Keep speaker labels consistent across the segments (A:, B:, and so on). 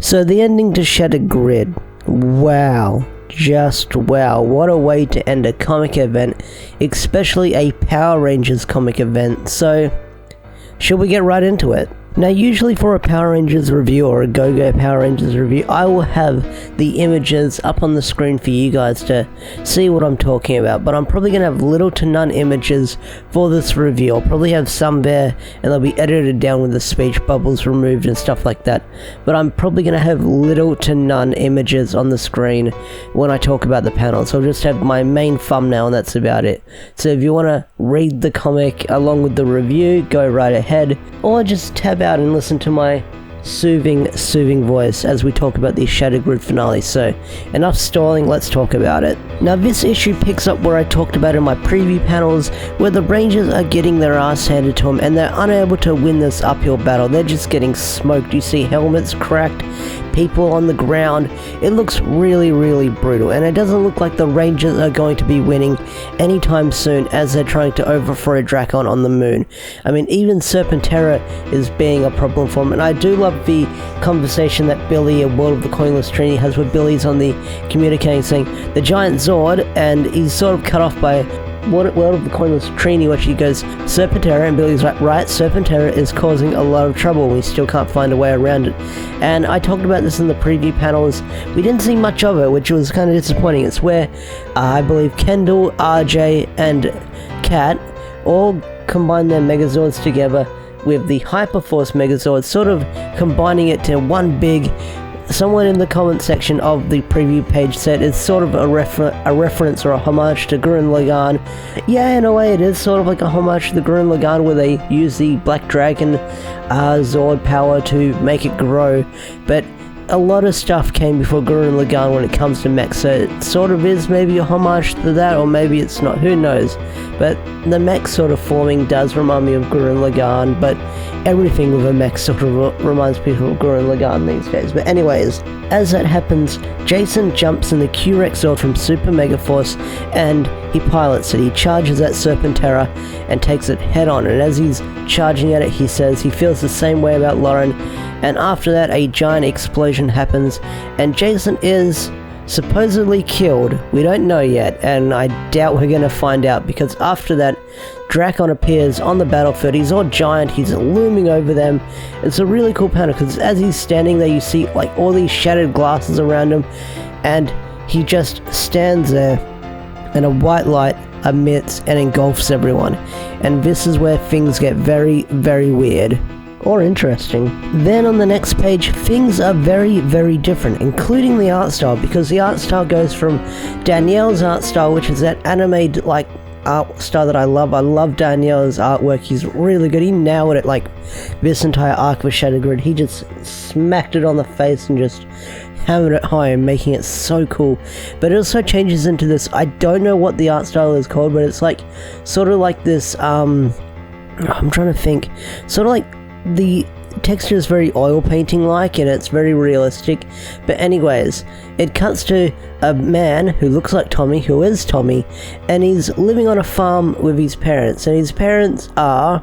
A: So the ending to Shattered Grid. Wow. Just wow, what a way to end a comic event, especially a Power Rangers comic event. So, should we get right into it? Now, usually for a Power Rangers review or a Go-Go Power Rangers review, I will have the images up on the screen for you guys to see what I'm talking about, but I'm probably going to have little to none images for this review. I'll probably have some there, and they'll be edited down with the speech bubbles removed and stuff like that, but I'm probably going to have little to none images on the screen when I talk about the panel, so I'll just have my main thumbnail and that's about it. So if you want to read the comic along with the review, go right ahead, or just tab out and listen to my soothing voice as we talk about the Shattered Grid finale. So enough stalling, let's talk about it. Now this issue picks up where I talked about in my preview panels, where the Rangers are getting their ass handed to them and they're unable to win this uphill battle. They're just getting smoked. You see helmets cracked, people on the ground. It looks really brutal, and it doesn't look like the Rangers are going to be winning anytime soon as they're trying to overthrow Drakkon on the moon. I mean, even Serpentera is being a problem for them, and I do love the conversation that Billy of World of the Coinless Trinity has with Billy's on the communicating saying the giant Zord, and he's sort of cut off by World of the Coinless Trinity, which he goes, Serpentera, and Billy's like, right, Serpentera is causing a lot of trouble, we still can't find a way around it. And I talked about this in the preview panels, we didn't see much of it, which was kind of disappointing. It's where, I believe Kendall, RJ, and Kat all combine their Megazords together with the Hyperforce Megazord, sort of combining it to one big. Someone in the comment section of the preview page said it's sort of a reference or a homage to Gurren Lagann. Yeah, in a way it is sort of like a homage to the Gurren Lagann, where they use the Black Dragon Zord power to make it grow, but a lot of stuff came before Gurren Lagann when it comes to mech, so it sort of is maybe a homage to that, or maybe it's not, who knows. But the mech sort of forming does remind me of Gurren Lagann, but everything with a mech sort of reminds people of Gurren Lagann these days. But anyways, as that happens, Jason jumps in the Q-Rex Zord from Super Mega Force, and he pilots it. He charges at Serpentera and takes it head on, and as he's charging at it, he says he feels the same way about Lauren. And after that, a giant explosion happens, and Jason is supposedly killed. We don't know yet, and I doubt we're gonna find out, because after that, Drakkon appears on the battlefield. He's all giant, he's looming over them. It's a really cool panel, because as he's standing there, you see like all these shattered glasses around him, and he just stands there, and a white light emits and engulfs everyone. And this is where things get very weird. Or interesting. Then on the next page, things are very different, including the art style, because the art style goes from Danielle's art style, which is that anime like art style that I love. I love Danielle's artwork. He's really good. He nailed it, like this entire arc of Shattered Grid. He just smacked it on the face and just hammered it home, making it so cool. But it also changes into this, I don't know what the art style is called, but it's like sort of like this I'm trying to think, sort of like the texture is very oil painting like, and it's very realistic. But anyways, it cuts to a man who looks like Tommy, who is Tommy, and he's living on a farm with his parents, and his parents are,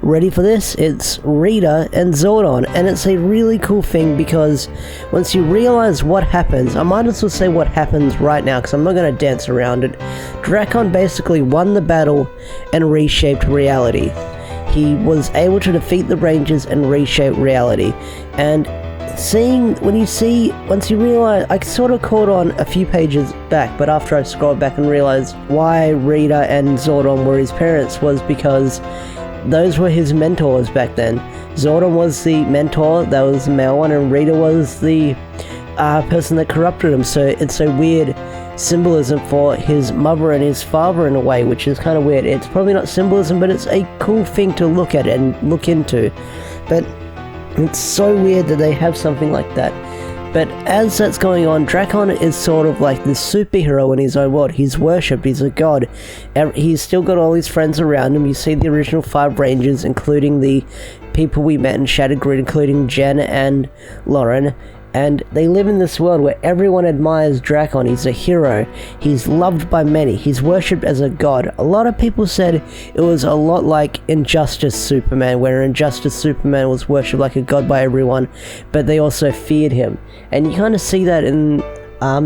A: ready for this, it's Rita and Zordon. And it's a really cool thing, because once you realize what happens, I might as well say what happens right now, because I'm not going to dance around it. Drakkon basically won the battle and reshaped reality. He was able to defeat the Rangers and reshape reality. And once you realize, I sort of caught on a few pages back, but after I scrolled back and realized why Rita and Zordon were his parents was because those were his mentors back then. Zordon was the mentor, that was the male one, and Rita was the person that corrupted him. So it's a weird symbolism for his mother and his father in a way, which is kind of weird. It's probably not symbolism, but it's a cool thing to look at and look into. But it's so weird that they have something like that. But as that's going on, Drakkon is sort of like this superhero in his own world. He's worshipped, he's a god. He's still got all his friends around him. You see the original 5 Rangers, including the people we met in Shattered Grid, including Jen and Lauren. And they live in this world where everyone admires Drakkon. He's a hero. He's loved by many. He's worshipped as a god. A lot of people said it was a lot like Injustice Superman, where Injustice Superman was worshipped like a god by everyone, but they also feared him. And you kind of see that in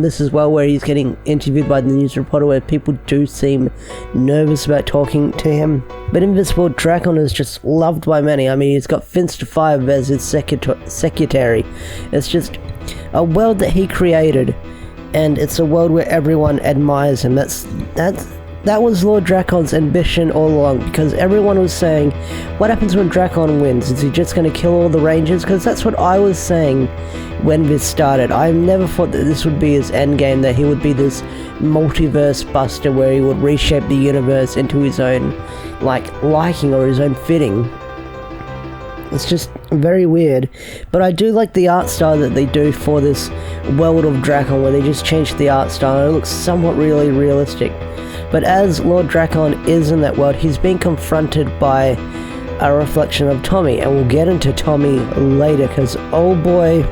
A: this as well, where he's getting interviewed by the news reporter, where people do seem nervous about talking to him. But in this world, Drakkon is just loved by many. I mean, he's got Finster 5 as his secretary. It's just a world that he created, and it's a world where everyone admires him. That was Lord Drakkon's ambition all along, because everyone was saying, what happens when Drakkon wins? Is he just going to kill all the Rangers? Because that's what I was saying when this started. I never thought that this would be his endgame, that he would be this multiverse buster where he would reshape the universe into his own liking or his own fitting. It's just very weird. But I do like the art style that they do for this world of Drakkon, where they just changed the art style and it looks somewhat really realistic. But as Lord Drakkon is in that world, he's being confronted by a reflection of Tommy, and we'll get into Tommy later, because oh boy,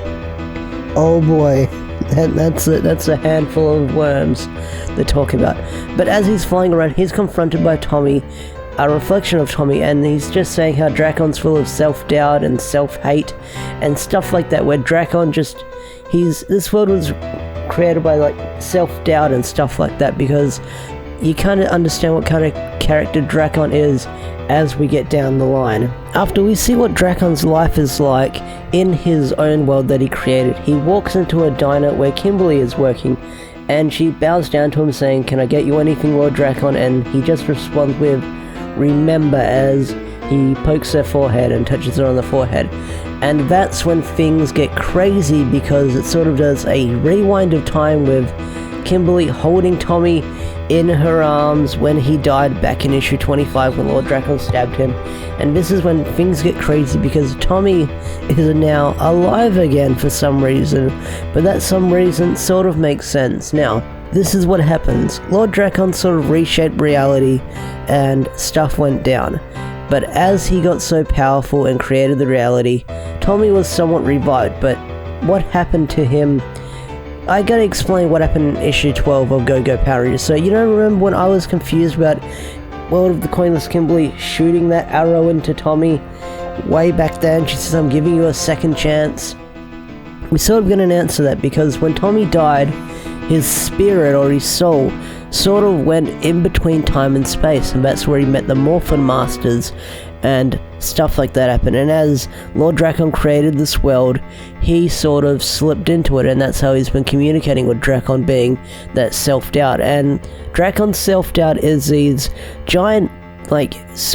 A: that's a handful of worms they're talking about. But as he's flying around, he's confronted by Tommy, a reflection of Tommy, and he's just saying how Drakkon's full of self-doubt and self-hate and stuff like that, where Drakkon this world was created by self-doubt and stuff like that, because you kind of understand what kind of character Drakkon is as we get down the line. After we see what Drakkon's life is like in his own world that he created, he walks into a diner where Kimberly is working, and she bows down to him saying, "Can I get you anything, Lord Drakkon?" And he just responds with, "Remember," as he pokes her forehead and touches her on the forehead. And that's when things get crazy, because it sort of does a rewind of time with Kimberly holding Tommy in her arms when he died back in issue 25 when Lord Drakkon stabbed him. And this is when things get crazy, because Tommy is now alive again for some reason, but that some reason sort of makes sense. Now, this is what happens. Lord Drakkon sort of reshaped reality and stuff went down. But as he got so powerful and created the reality, Tommy was somewhat revived. But what happened to him? I gotta explain what happened in issue 12 of Go-Go Power Rangers. So, remember when I was confused about World of the Coinless Kimberly shooting that arrow into Tommy way back then? She says, "I'm giving you a second chance." We sort of get an answer to that, because when Tommy died, his spirit or his soul sort of went in between time and space, and that's where he met the Morphin Masters and stuff like that happened. And as Lord Drakkon created this world, he sort of slipped into it, and that's how he's been communicating with Drakkon, being that self-doubt. And Drakkon's self-doubt is these giant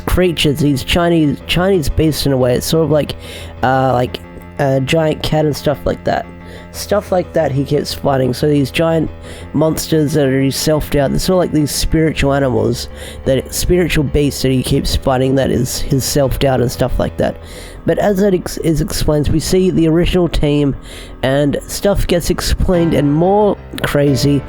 A: creatures, these Chinese beasts in a way. It's sort of like a giant cat and stuff like that. Stuff like that he keeps fighting. So these giant monsters that are his self-doubt, they're sort of like these spiritual animals, spiritual beasts that he keeps fighting, that is his self-doubt and stuff like that. But as that is explained, we see the original team, and stuff gets explained and more crazy,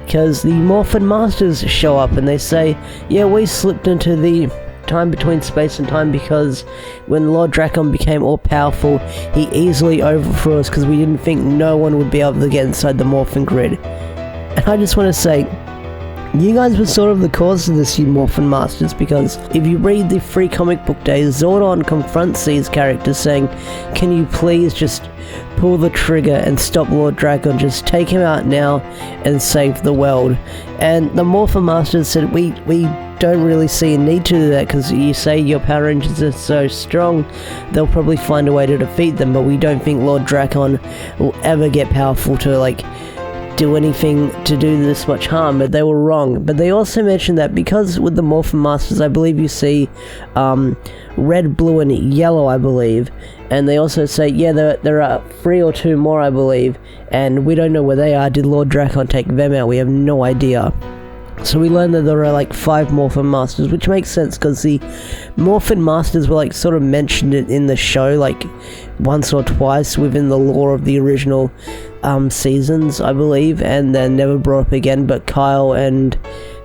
A: because the Morphin Masters show up and they say, yeah, we slipped into the time between space and time, because when Lord Drakkon became all powerful, he easily overthrew us, because we didn't think no one would be able to get inside the Morphin grid. And I just want to say, you guys were sort of the cause of this, you Morphin Masters, because if you read the Free Comic Book Days, Zordon confronts these characters saying, "Can you please just pull the trigger and stop Lord Drakkon, just take him out now and save the world?" And the Morphin Masters said, we don't really see a need to do that, because you say your Power Rangers are so strong, they'll probably find a way to defeat them, but we don't think Lord Drakkon will ever get powerful to do anything to do this much harm. But they were wrong. But they also mentioned that because with the Morphin Masters, I believe you see red, blue and yellow, I believe, and they also say, yeah, there are 3 or 2 more, I believe, and we don't know where they are. Did Lord Drakkon take them out? We have no idea. So we learned that there are like 5 Morphin Masters, which makes sense because the Morphin Masters were like sort of mentioned in the show like once or twice within the lore of the original seasons, I believe, and then never brought up again. But Kyle and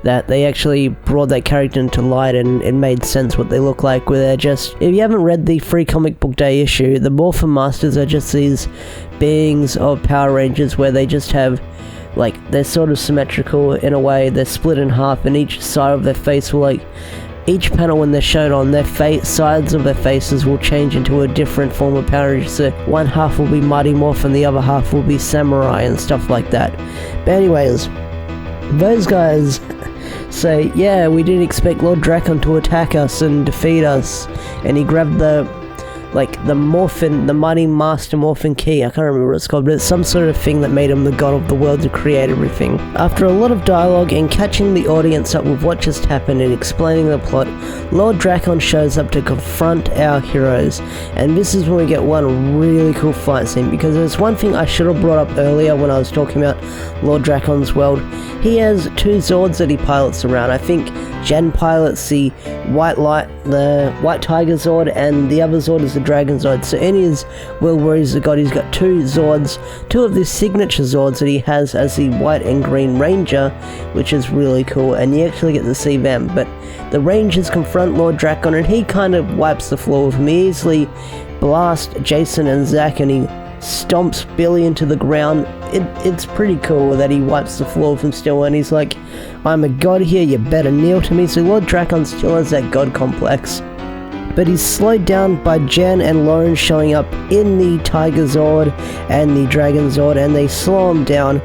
A: that they actually brought that character into light, and it made sense what they look like. Where they're just, if you haven't read the free comic book day issue, the Morphin Masters are just these beings of Power Rangers where they just have, like, they're sort of symmetrical in a way. They're split in half, and each side of their face will, like, each panel when they're shown on their sides of their faces will change into a different form of Power Rangers. So one half will be Mighty Morph and the other half will be Samurai and stuff like that. But anyways, those guys say, yeah, we didn't expect Lord Drakkon to attack us and defeat us, and he grabbed the Morphin, the Mighty Master Morphin key. I can't remember what it's called, but it's some sort of thing that made him the god of the world to create everything. After a lot of dialogue and catching the audience up with what just happened and explaining the plot, Lord Drakkon shows up to confront our heroes, and this is when we get one really cool fight scene, because there's one thing I should have brought up earlier when I was talking about Lord Drakkon's world. He has 2 Zords that he pilots around. I think Jen pilots the White Tiger Zord, and the other Zord is the Dragon Zord. So in his world where he's the god, he's got 2 Zords, 2 of the signature Zords that he has as the White and Green Ranger, which is really cool, and you actually get to see them. But the Rangers confront Lord Drakkon, and he kind of wipes the floor with him. He easily blasts Jason and Zack, and he stomps Billy into the ground. It's pretty cool that he wipes the floor with him still, and he's like, I'm a god here, you better kneel to me. So Lord Drakkon still has that god complex. But he's slowed down by Jen and Lauren showing up in the Tiger Zord and the Dragon Zord, and they slow him down.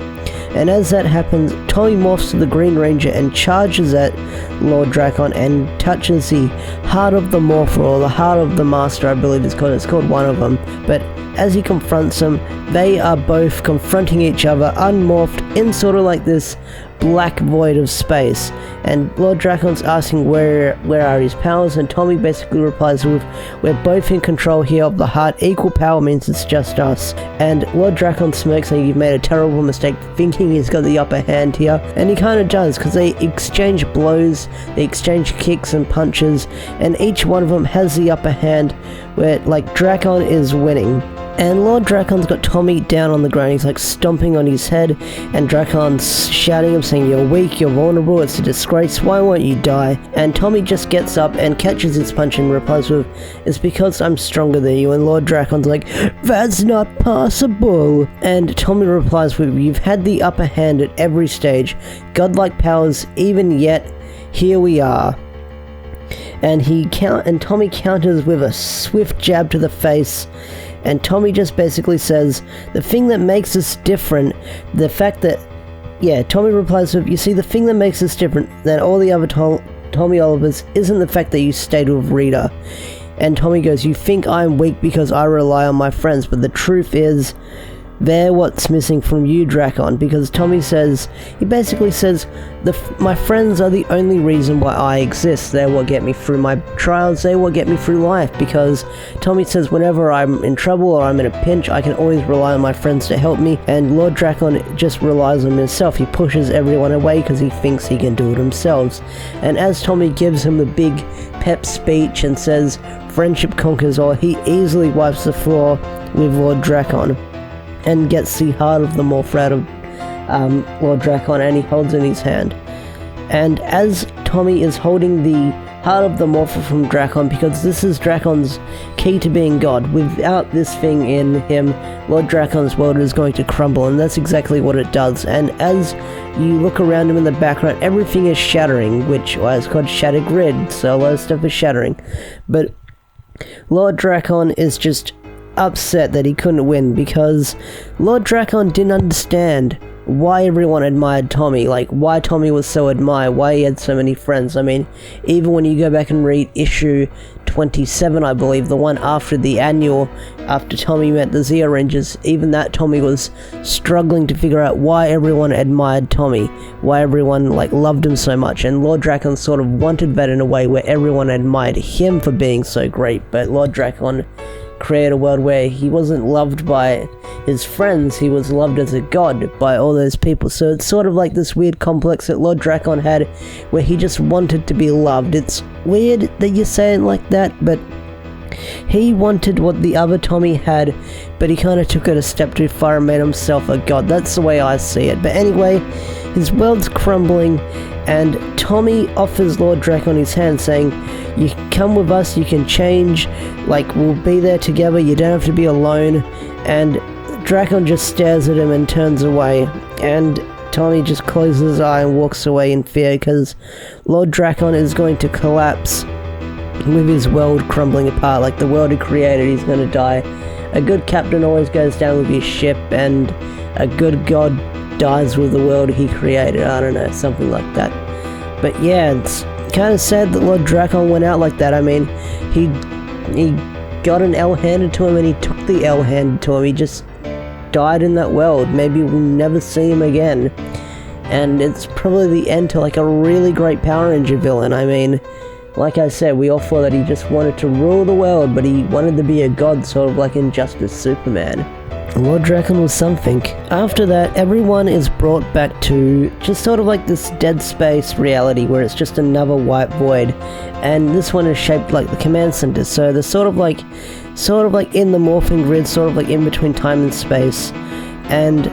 A: And as that happens, Tommy morphs to the Green Ranger and charges at Lord Drakkon and touches the Heart of the Morpher, or the Heart of the Master, I believe it's called one of them. But as he confronts them, they are both confronting each other, unmorphed, in sort of like this black void of space. And Lord Drakkon's asking where are his powers, and Tommy basically replies with, we're both in control here of the heart, equal power means it's just us. And Lord Drakkon smirks saying, you've made a terrible mistake thinking he's got the upper hand here. And he kind of does, because they exchange blows, they exchange kicks and punches, and each one of them has the upper hand, where like Drakkon is winning. And Lord Drakkon's got Tommy down on the ground. He's like stomping on his head, and Drakkon's shouting him, saying, you're weak, you're vulnerable, it's a disgrace, why won't you die? And Tommy just gets up and catches his punch and replies with, it's because I'm stronger than you. And Lord Drakkon's like, that's not possible. And Tommy replies with, you've had the upper hand at every stage, godlike powers, even yet, here we are. And Tommy counters with a swift jab to the face. And Tommy just basically says, the thing that makes us different, the fact that, Tommy replies with, you see, the thing that makes us different than all the other Tommy Olivers isn't the fact that you stayed with Rita. And Tommy goes, you think I'm weak because I rely on my friends, but the truth is, they're what's missing from you, Drakkon, because Tommy says, he basically says, my friends are the only reason why I exist. They're what get me through my trials, they're what get me through life, because Tommy says whenever I'm in trouble or I'm in a pinch, I can always rely on my friends to help me, and Lord Drakkon just relies on himself. He pushes everyone away because he thinks he can do it himself. And as Tommy gives him the big pep speech and says, friendship conquers all, he easily wipes the floor with Lord Drakkon and gets the Heart of the Morpher out of Lord Drakkon, and he holds in his hand. And as Tommy is holding the Heart of the Morpher from Drakkon, because this is Drakkon's key to being God, without this thing in him, Lord Drakkon's world is going to crumble, and that's exactly what it does. And as you look around him in the background, everything is shattering, which is called Shattered Grid, so a lot of stuff is shattering. But Lord Drakkon is just upset that he couldn't win, because Lord Drakkon didn't understand why everyone admired Tommy, like why Tommy was so admired, why he had so many friends. I mean, even when you go back and read issue 27, I believe, the one after the annual, after Tommy met the Zeo Rangers, even that Tommy was struggling to figure out why everyone admired Tommy, why everyone like loved him so much. And Lord Drakkon sort of wanted that in a way where everyone admired him for being so great, but Lord Drakkon create a world where he wasn't loved by his friends, he was loved as a god by all those people. So it's sort of like this weird complex that Lord Drakkon had, where he just wanted to be loved. It's weird that you say it like that, but he wanted what the other Tommy had, but he kind of took it a step too far and made himself a god. That's the way I see it. But anyway, his world's crumbling, and Tommy offers Lord Drakkon his hand, saying, you can come with us, you can change, like, we'll be there together, you don't have to be alone. And Drakkon just stares at him and turns away, and Tommy just closes his eye and walks away in fear, because Lord Drakkon is going to collapse with his world crumbling apart. Like, the world he created, he's going to die. A good captain always goes down with his ship, and a good god dies with the world he created. I don't know, something like that. But yeah, it's kind of sad that Lord Drakkon went out like that. I mean, he got an L handed to him, and he took the L handed to him. He just died in that world. Maybe we'll never see him again. And it's probably the end to like a really great Power Ranger villain. I mean, like I said, we all thought that he just wanted to rule the world, but he wanted to be a god, sort of like in Justice Superman. Lord Drakkon was something. After that, everyone is brought back to just sort of like this Dead Space reality, where it's just another white void, and this one is shaped like the command center. So they're sort of like in the Morphin grid, sort of like in between time and space, and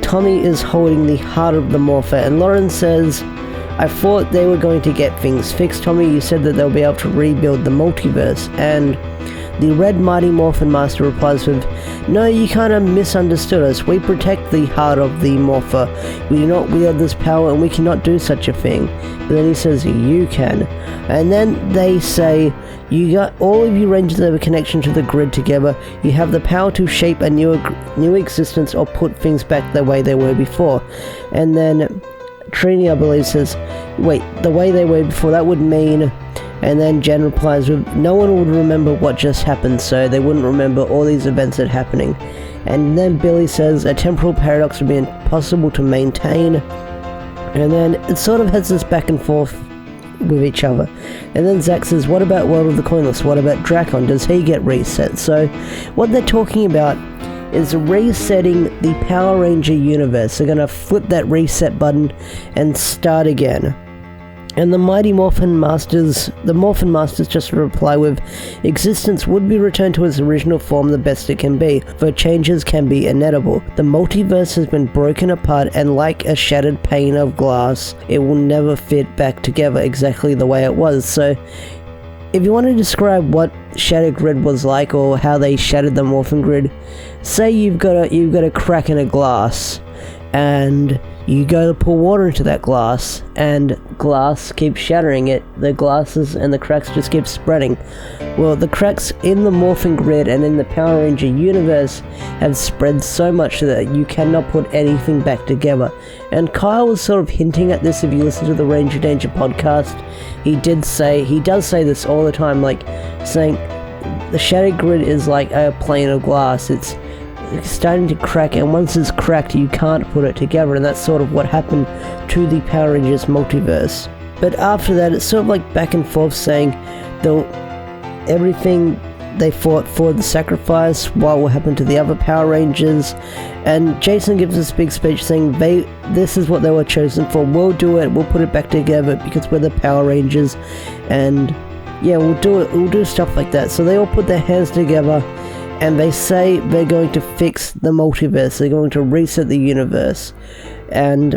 A: Tommy is holding the heart of the Morpher, and Lauren says, I thought they were going to get things fixed, Tommy. You said that they'll be able to rebuild the multiverse. And the Red Mighty Morphin Master replies with, no, you kind of misunderstood us. We protect the heart of the Morpher. We do not wield this power, and we cannot do such a thing. But then he says, you can. And then they say, you got all of you Rangers have a connection to the grid together. You have the power to shape a new existence or put things back the way they were before. And then Trini, I believe, says, wait, the way they were before, that would mean... And then Jen replies with, no one would remember what just happened, so they wouldn't remember all these events that are happening. And then Billy says, a temporal paradox would be impossible to maintain. And then it sort of has this back and forth with each other. And then Zack says, what about World of the Coinless? What about Drakkon? Does he get reset? So what they're talking about is resetting the Power Ranger universe. They're going to flip that reset button and start again. And the Morphin Masters just reply with, existence would be returned to its original form the best it can be, for changes can be inevitable. The multiverse has been broken apart, and like a shattered pane of glass, it will never fit back together exactly the way it was. So, if you want to describe what Shattered Grid was like, or how they shattered the Morphin Grid, say you've got a crack in a glass, and you go to pour water into that glass, and glass keeps shattering it. The glasses and the cracks just keep spreading. Well, the cracks in the Morphin Grid and in the Power Ranger universe have spread so much that you cannot put anything back together. And Kyle was sort of hinting at this if you listen to the Ranger Danger podcast. He does say this all the time, like saying the Shattered Grid is like a plane of glass. It's starting to crack, and once it's cracked you can't put it together, and that's sort of what happened to the Power Rangers multiverse. But after that, it's sort of like back and forth, saying everything they fought for the sacrifice, what will happen to the other Power Rangers, and Jason gives this big speech saying this is what they were chosen for, we'll do it, we'll put it back together because we're the Power Rangers, and yeah, we'll do stuff like that. So they all put their hands together, and they say they're going to fix the multiverse, they're going to reset the universe. And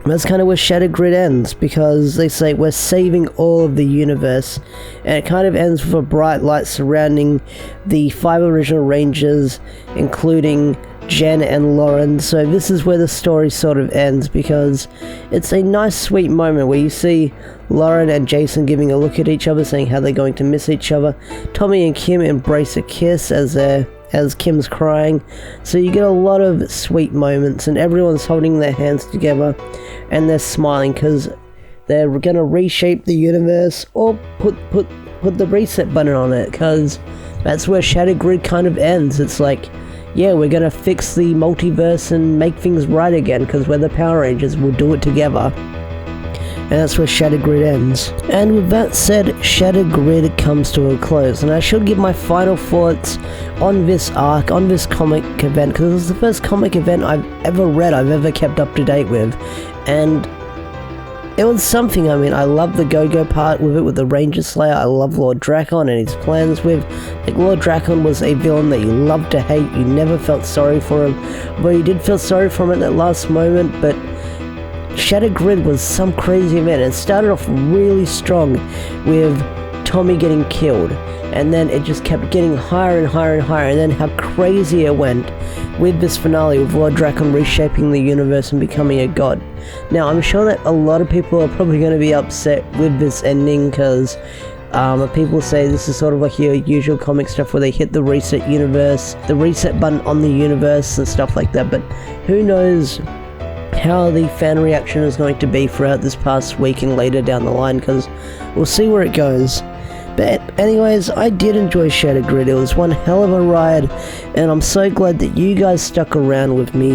A: that's kind of where Shattered Grid ends, because they say we're saving all of the universe, and it kind of ends with a bright light surrounding the 5 original Rangers, including Jen and Lauren. So this is where the story sort of ends, because it's a nice sweet moment where you see Lauren and Jason giving a look at each other, saying how they're going to miss each other. Tommy and Kim embrace a kiss as Kim's crying. So you get a lot of sweet moments, and everyone's holding their hands together and they're smiling because they're going to reshape the universe, or put the reset button on it, because that's where Shattered Grid kind of ends. It's like, yeah, we're going to fix the multiverse and make things right again because we're the Power Rangers, we'll do it together. and that's where Shattered Grid ends. And with that said, Shattered Grid comes to a close, and I should give my final thoughts on this arc, on this comic event, because it was the first comic event I've ever read, I've ever kept up to date with, and it was something. I mean, I love the go-go part with it, with the Ranger Slayer. I love Lord Drakkon and his plans with, like, Lord Drakkon was a villain that you loved to hate, you never felt sorry for him, but you did feel sorry for him at that last moment. But Shattered Grid was some crazy event. It started off really strong with Tommy getting killed, and then it just kept getting higher and higher and higher, and then how crazy it went with this finale with Lord Drakkon reshaping the universe and becoming a god. Now, I'm sure that a lot of people are probably going to be upset with this ending, because people say this is sort of like your usual comic stuff where they hit the reset universe, the reset button on the universe and stuff like that, but who knows how the fan reaction is going to be throughout this past week and later down the line, because we'll see where it goes. But anyways, I did enjoy Shattered Grid. It was one hell of a ride, and I'm so glad that you guys stuck around with me,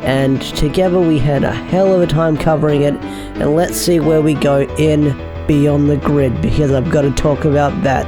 A: and together we had a hell of a time covering it. And let's see where we go in Beyond the Grid, because I've got to talk about that.